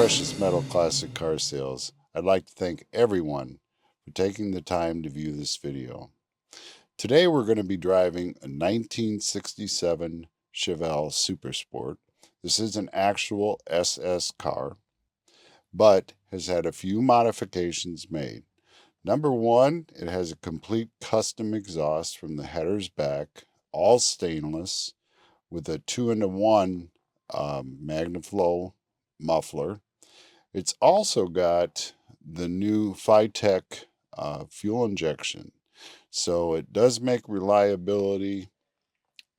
precious metal classic car sales, I'd like to thank everyone for taking the time to view this video. Today we're going to be driving a 1967 Chevelle Super Sport. This is an actual SS car, but has had a few modifications made. Number one, it has a complete custom exhaust from the headers back, all stainless, with a 2-in-1 Magnaflow muffler. It's also got the new FiTech fuel injection. So it does make reliability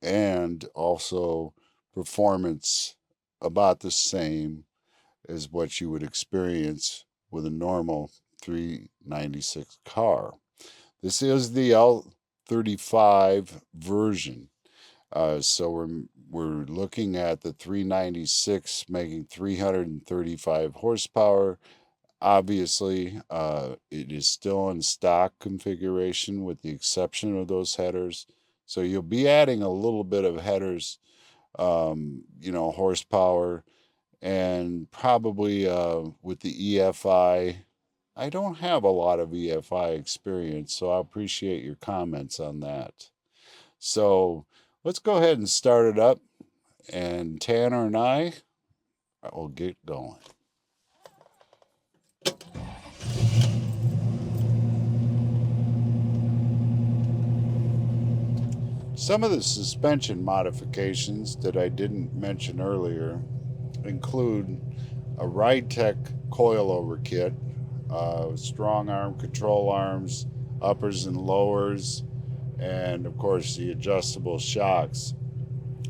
and also performance about the same as what you would experience with a normal 396 car. This is the L35 version. So we're looking at the 396 making 335 horsepower. Obviously, it is still in stock configuration with the exception of those headers. So you'll be adding a little bit of headers, horsepower, and probably with the EFI. I don't have a lot of EFI experience, so I appreciate your comments on that. So let's go ahead and start it up, and Tanner and I will get going. Some of the suspension modifications that I didn't mention earlier include a Ridetech coil over kit, strong arm control arms, uppers and lowers, and of course the adjustable shocks.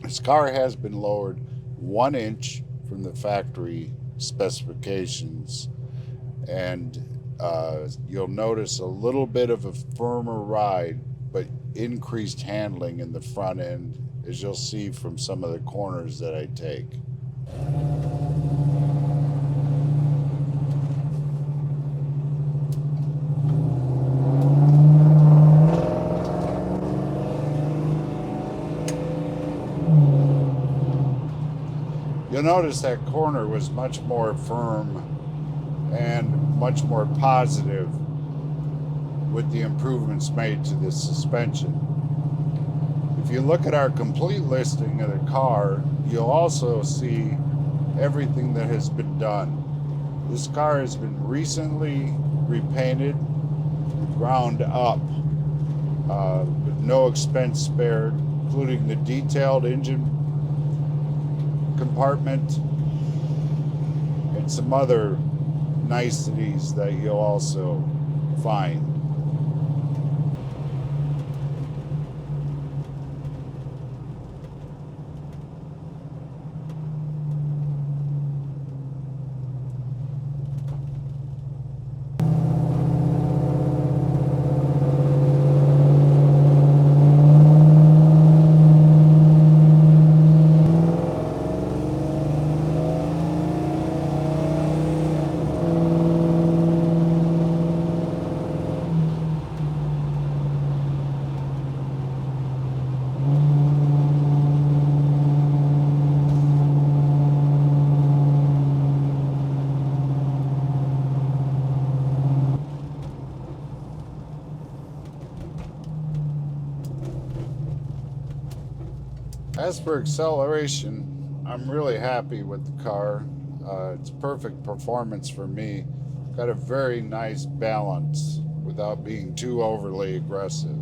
This car has been lowered 1 inch from the factory specifications, and you'll notice a little bit of a firmer ride, but increased handling in the front end, as you'll see from some of the corners that I take. You'll notice that corner was much more firm and much more positive with the improvements made to the suspension. If you look at our complete listing of the car, you'll also see everything that has been done. This car has been recently repainted, ground up, with no expense spared, including the detailed engine compartment and some other niceties that you'll also find. As for acceleration, I'm really happy with the car. It's perfect performance for me. Got a very nice balance without being too overly aggressive.